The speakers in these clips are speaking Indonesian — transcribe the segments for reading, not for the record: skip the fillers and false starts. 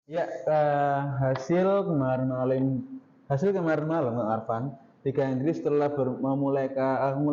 Ya, hasil kemarin malam, Arfan, Liga Inggris telah memulai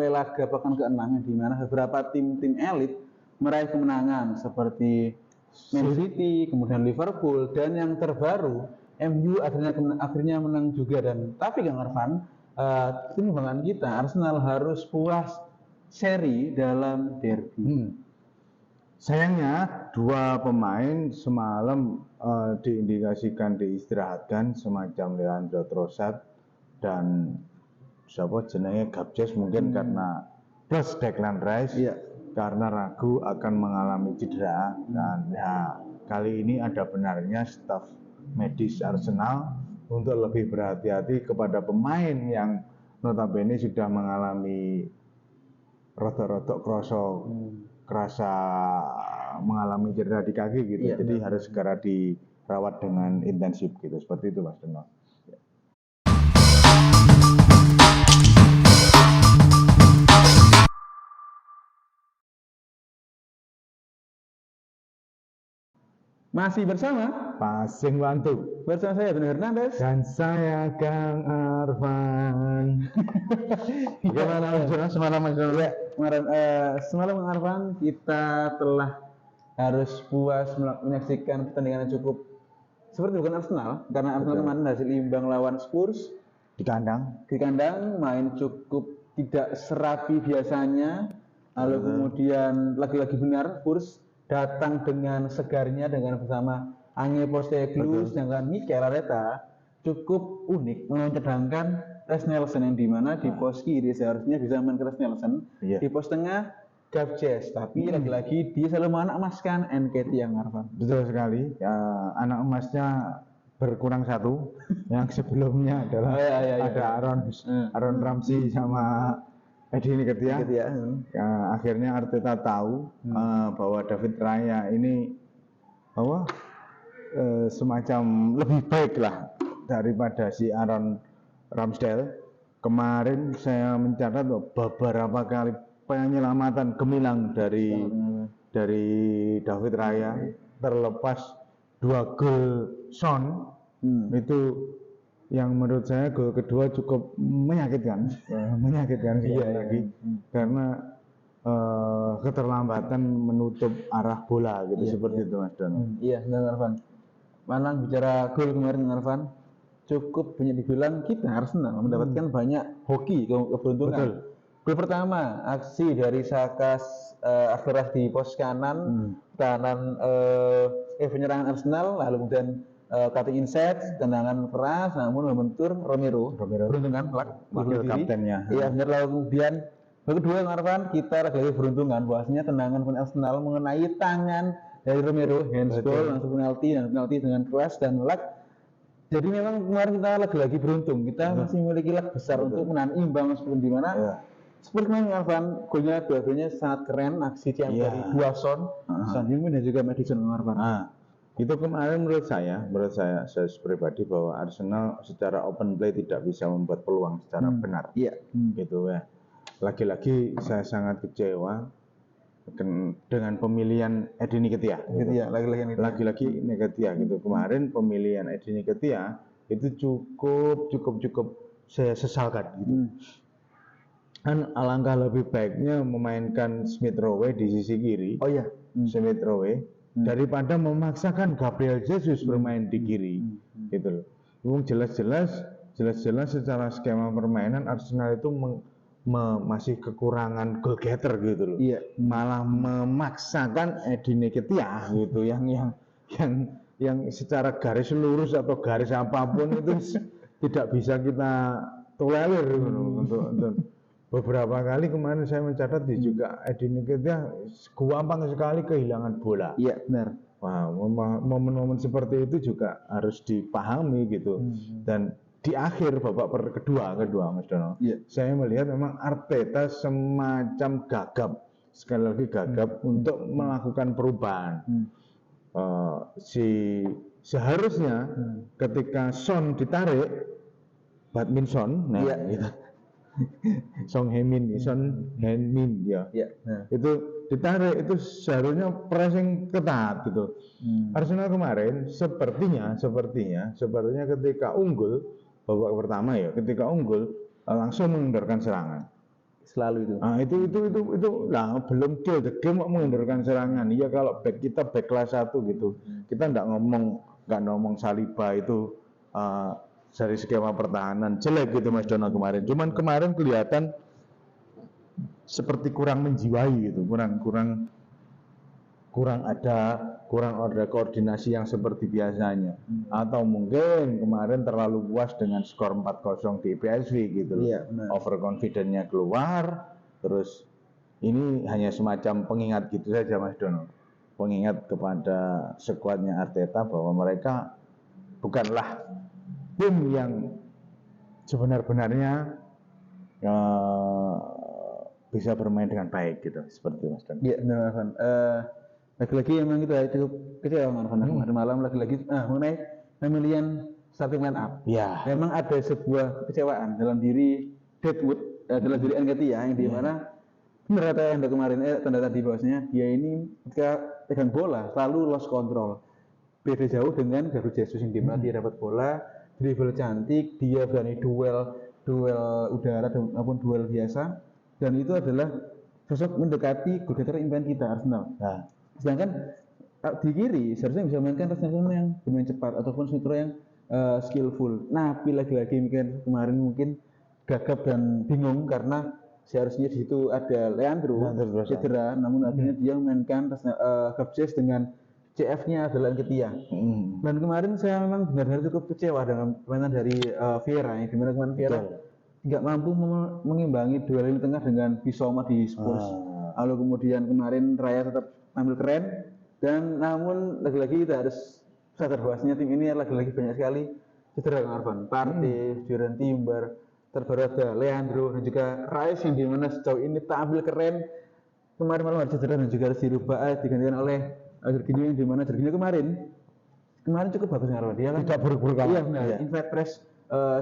laga pekan ke-6 di mana beberapa tim-tim elit meraih kemenangan seperti Man City, kemudian Liverpool, dan yang terbaru MU akhirnya menang juga. Dan tapi Kang Arfan, tim kebanggaan kita Arsenal harus puas seri dalam derby. Sayangnya dua pemain semalam diindikasikan diistirahatkan, semacam Leandro Trossard dan siapa jenenge Gabjes mungkin karena plus Declan Rice karena ragu akan mengalami cedera. Dan ya, kali ini ada benarnya staf medis Arsenal untuk lebih berhati-hati kepada pemain yang notabene sudah mengalami rotok-rotok kerasa mengalami cedera di kaki gitu. Jadi harus segera dirawat dengan intensif gitu. Seperti itu Mas Dono. Masih bersama Passing Bantu bersama saya Tony Hernandez dan saya Kang Arfan. Gimana semalam Mas Dono? Ya, semalam Kang Arfan kita telah harus puas menyaksikan pertandingan yang cukup seperti bukan Arsenal, karena Arsenal kemarin hasil imbang lawan Spurs di kandang main cukup tidak serapi biasanya. Lalu kemudian lagi-lagi benar Spurs datang dengan segarnya dengan bersama Ange Postecoglou dengan Mikel Arteta cukup unik, mencadangkan Reiss Nelson yang dimana di pos kiri seharusnya bisa main Reiss Nelson, di pos tengah Gabjes, tapi lagi-lagi dia selalu mengemaskan Nketiah Arfan. Betul sekali, anak emasnya berkurang satu. Yang sebelumnya adalah ada Aaron Ramsey sama Eddie Nketiah. Ya, akhirnya Arteta tahu bahwa David Raya ini semacam lebih baik lah daripada si Aaron Ramsdale. Kemarin saya mencatat beberapa kali penyelamatan gemilang dari David Raya, terlepas 2 gol Son itu yang menurut saya gol kedua cukup menyakitkan sekali lagi karena keterlambatan menutup arah bola gitu, seperti itu Mas Dono. Iya, benar Arfan. Mana bicara gol kemarin Arfan, cukup banyak dibilang kita Arsenal mendapatkan banyak hoki keberuntungan. Gol pertama aksi dari Sakas Aferas di pos kanan, penyerangan Arsenal, lalu kemudian cutting inside, tendangan keras, namun membentur Romero. Beruntungan, wakil kaptennya. Iya, benar. Lalu kemudian gol kedua Arfan, kita lagi beruntungan bahwasanya tendangan Arsenal mengenai tangan dari Romero, handsball langsung penalti dengan keras dan luck. Jadi memang kemarin kita lagi-lagi beruntung, kita masih memiliki luck besar untuk menahan imbang meskipun di mana seperti kemarin Arfan, dua-duanya sangat keren, aksi dari dua Son Heung-min dan juga Maddison Arfan. Itu kemarin menurut saya pribadi bahwa Arsenal secara open play tidak bisa membuat peluang secara benar. Gitu ya. Lagi-lagi saya sangat kecewa dengan pemilihan Eddie Nketiah. Lagi-lagi Nketiah gitu. Kemarin pemilihan Eddie Nketiah itu cukup saya sesalkan gitu. Kan alangkah lebih baiknya memainkan Smith Rowe di sisi kiri. Smith Rowe daripada memaksakan Gabriel Jesus bermain di kiri. Gitu loh. Jelas-jelas secara skema permainan Arsenal itu masih kekurangan goal getter gitu loh. Malah memaksakan Eddie Nketiah gitu yang secara garis lurus atau garis apapun itu tidak bisa kita tolerir untuk beberapa kali. Kemarin saya mencatat juga Eddie Nketiah gampang sekali kehilangan bola. Iya, benar. Wah, momen-momen seperti itu juga harus dipahami gitu. Dan di akhir babak kedua Mas Dono, saya melihat memang Arteta semacam gagap, sekali lagi gagap untuk melakukan perubahan. Seharusnya ketika Son ditarik, badminton, Son Heung-min ya, itu ditarik itu seharusnya pressing ketat gitu. Arsenal kemarin sepertinya ketika unggul babak pertama ya, ketika unggul langsung mengendorkan serangan. Selalu itu. Nah, itu lah belum deal the game mau mengendorkan serangan. Iya kalau back kita back kelas 1 gitu. Kita nggak ngomong Saliba itu dari skema pertahanan jelek gitu Mas Dono kemarin. Cuman kemarin kelihatan seperti kurang menjiwai gitu, kurang ada koordinasi yang seperti biasanya. Atau mungkin kemarin terlalu puas dengan skor 4-0 di PSV gitu. Iya, overconfident-nya keluar, terus ini hanya semacam pengingat gitu saja Mas Dono. Pengingat kepada skuadnya Arteta bahwa mereka bukanlah tim yang sebenar-benarnya bisa bermain dengan baik gitu, seperti Mas Dono. Iya, benar Arfan. Lagi-lagi emang itu cukup kecewa Arfan. Kemarin malam lagi-lagi mengenai pemilihan starting line up. Ya. Memang ada sebuah kekecewaan dalam diri Deadwood, dalam diri Nketiah yang dimana benar kata Anda kemarin tanda tadi bahwasanya dia ini ketika pegang bola selalu lost control. Beda jauh dengan Gabriel Jesus yang dimana dia dapat bola, dribble cantik, dia berani duel udara maupun duel biasa, dan itu adalah sosok mendekati goal getter impian kita Arsenal. Nah, sedangkan di kiri seharusnya bisa mainkan Arsenal yang bermain cepat ataupun striker yang skillful. Nah, lagi-lagi kemarin mungkin gagap dan bingung karena seharusnya di situ ada Leandro cedera, namun akhirnya dia memainkan Gabriel dengan CF-nya adalah Nketiah. Dan kemarin saya memang benar-benar cukup kecewa dengan permainan dari Vieira, yang dimana kemarin Vieira nggak mampu mengimbangi duel lini tengah dengan Bissouma di Spurs. Lalu kemudian kemarin Raya tetap tampil keren, dan namun lagi-lagi kita harus sadar bahwasanya tim ini lagi-lagi banyak sekali cedera Arfan. Partey, Jurgen Timber, terbaru ada Leandro dan juga Rice yang dimana sejauh ini tampil keren. Kemarin malam ada cedera dan juga harus dirubah digantikan oleh Jorginho yang dimana Jorginho kemarin cukup bagus Arfan. Dia kan tidak buruk-buruk amat. Iya benar. Invite press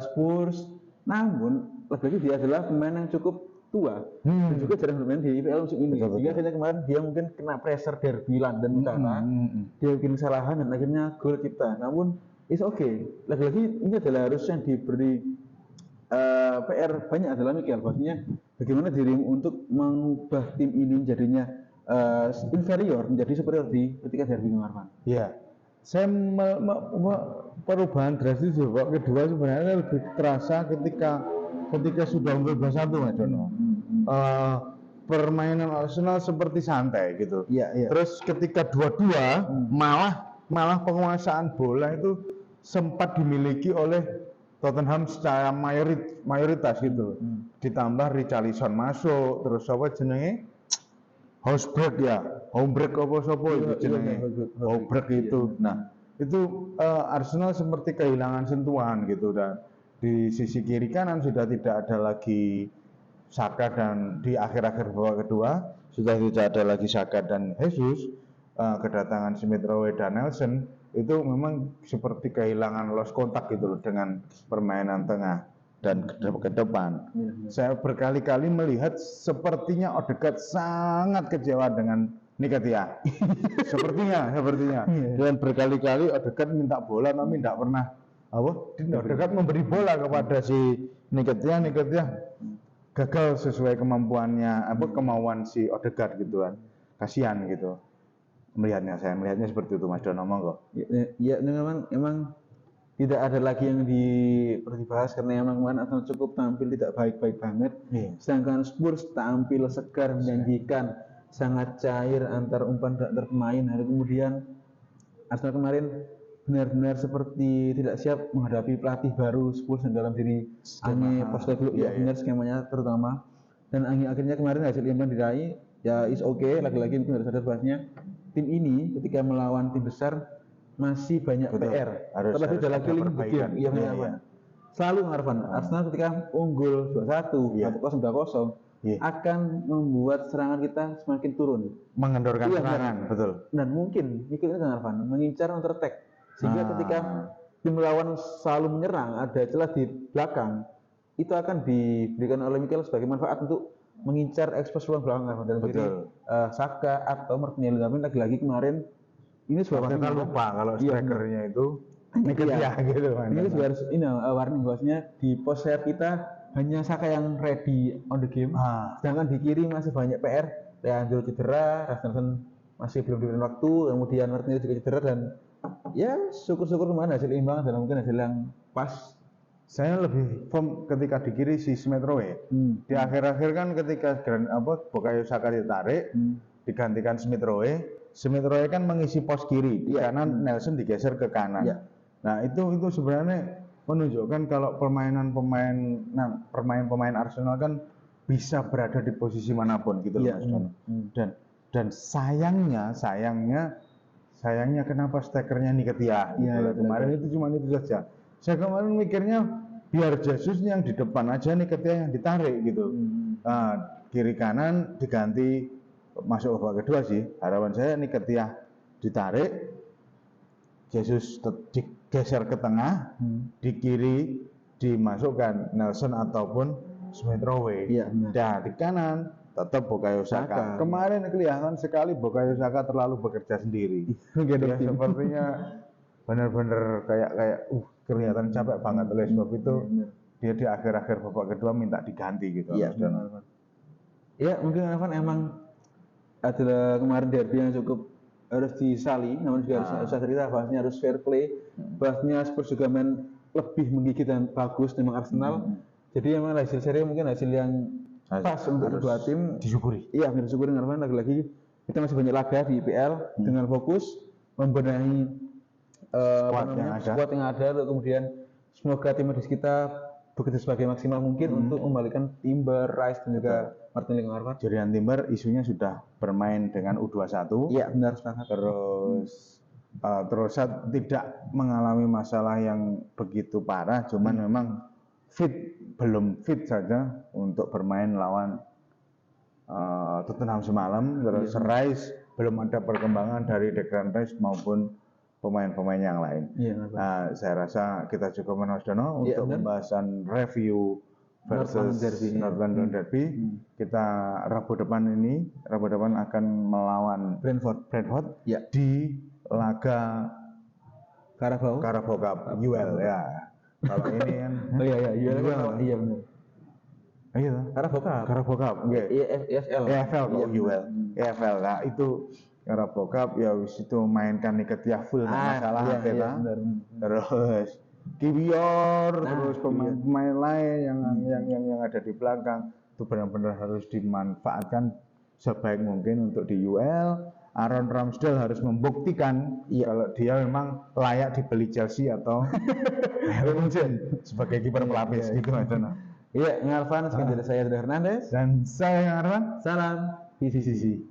Spurs. Namun lagi-lagi dia adalah pemain yang cukup tua dan juga jarang bermain di IPL musim ini. Sehingga akhirnya kemarin dia mungkin kena pressure derby London utara, dia bikin kesalahan dan akhirnya gol kita. Namun it's okay. Lagi-lagi ini adalah harus yang diberi PR banyak adalah Mikel, bahwasanya bagaimana dirimu untuk mengubah tim ini jadinya inferior menjadi superior di ketika derby kemarin. Iya. Saya perubahan drastis di babak kedua sebenarnya lebih terasa ketika sudah unggul 2-1 Mas Dono. Permainan Arsenal seperti santai gitu. Iya. Terus ketika 2-2 malah penguasaan bola itu sempat dimiliki oleh Tottenham secara mayoritas gitu. Ditambah Richarlison masuk, terus apa jenenge? Homebreak apa sapa itu jenenge? Homebreak itu. Nah, itu Arsenal seperti kehilangan sentuhan gitu, dan di sisi kiri kanan sudah tidak ada lagi Saka, dan di akhir-akhir babak kedua sudah tidak ada lagi Saka dan Jesus. Kedatangan Smith Rowe dan Nelson itu memang seperti kehilangan lost kontak gitu loh dengan permainan tengah dan ke depan. Saya berkali-kali melihat sepertinya Odegaard sangat kecewa dengan Nketiah. sepertinya. Dan berkali-kali Odegaard minta bola tapi tidak pernah Odegaard memberi bola kepada si Nketiah gagal sesuai kemampuannya, kemauan si Odegaard gitu kan. Kasihan gitu. Saya melihatnya seperti itu Mas Dono, monggo. Ya, memang tidak ada lagi yang dibahas karena memang kemarin Arsenal cukup tampil tidak baik-baik banget. Sedangkan Spurs tampil segar, menjanjikan, sangat cair antar umpan dan antar pemain. Lalu kemudian Arsenal kemarin benar-benar seperti tidak siap menghadapi pelatih baru Spurs yang dalam diri Ange Postecoglou. Benar skemanya terutama. Dan akhirnya kemarin hasil imbang diraih, ya is okay. Lagi-lagi mungkin harus sadar bahasnya tim ini ketika melawan tim besar masih banyak PR. Terlebih dalam killing the game. Iya. Selalu Arfan, Arsenal ketika unggul 2-1 atau 2-0 akan membuat serangan kita semakin turun, mengendorkan serangan, betul. Dan mungkin mikirnya Arfan mengincar counter attack, sehingga ketika tim lawan selalu menyerang ada celah di belakang, itu akan diberikan oleh Mikel sebagai manfaat untuk mengincar ekspos ruang belakang dalam diri Saka atau Martinelli. Tapi lagi-lagi kemarin ini sebuah kita lupa kalau strikernya itu Nketiah gitu kan. Ini juga harus warning bahwasanya di post sayap kita hanya Saka yang ready on the game. Sedangkan di kiri masih banyak PR. Leandro cedera, Rasmussen masih belum diberi waktu, kemudian Martinelli juga cedera dan ya syukur-syukur kemarin hasil imbang dan mungkin hasil yang pas. Saya lebih firm ketika di kiri si Smith Rowe. Di akhir-akhir kan ketika Bukayo Saka ditarik, digantikan Smith Rowe. Smith Rowe kan mengisi pos kiri, di kanan Nelson digeser ke kanan. Nah itu sebenarnya menunjukkan kalau pemain Arsenal kan bisa berada di posisi manapun gitu loh Mas Dono. Dan sayangnya kenapa strikernya Nketiah gitu. Kemarin itu cuma itu saja. Saya kemarin mikirnya biar Jesus yang di depan aja Nketiah yang ditarik gitu. Kiri kanan diganti masuk babak kedua sih. Harapan saya Nketiah ditarik, Jesus digeser ke tengah, di kiri dimasukkan Nelson ataupun Smith Rowe. Dan di kanan tetap Bukayo Saka. Kemarin kelihatan sekali Bukayo Saka terlalu bekerja sendiri. Ya, sepertinya benar-benar kayak kelihatan capek banget. Oleh sebab itu dia di akhir-akhir babak kedua minta diganti gitu. Iya, mungkin emang adalah kemarin derby yang cukup harus disali, namun juga harus cerita bahasnya harus fair play, bahasnya Spurs juga main lebih menggigit dan bagus dengan Arsenal. Jadi emang hasil seri mungkin hasil yang pas untuk kedua tim disyukuri. Iya, disyukuri karena lagi-lagi kita masih banyak laga di IPL dengan fokus membenahi squad yang ada, lalu kemudian semoga tim medis kita bekerja sebagai maksimal mungkin untuk membalikan Timber, Rice dan juga Martinelli Ngarvan. Jurian Timber isunya sudah bermain dengan U21. Iya, benar sekali. Terus tidak mengalami masalah yang begitu parah, cuman memang belum fit saja untuk bermain lawan Tottenham semalam. Terus Rice belum ada perkembangan dari Declan Rice maupun pemain-pemain yang lain. Nah, saya rasa kita cukup Mas Dono untuk pembahasan review versus North London Derby. Kita Rabu depan akan melawan Brentford di laga Carabao Cup UL ya. Kalau ini kan UL iya benar. Iya, Carabao Cup. EFL kok UL. EFL. Nah, itu Carabao Cup ya wis itu mainkan Nketiah full masalah kita. Terus Kiwior, terus pemain lain yang ada di belakang itu benar-benar harus dimanfaatkan sebaik mungkin untuk di UL. Aaron Ramsdale harus membuktikan kalau dia memang layak dibeli Chelsea atau Munchen sebagai kiper pelapis gitu Mas Dono. Iya, Ngarvan, sekian dari saya Hernandez dan saya Ngarvan. Salam PCCC.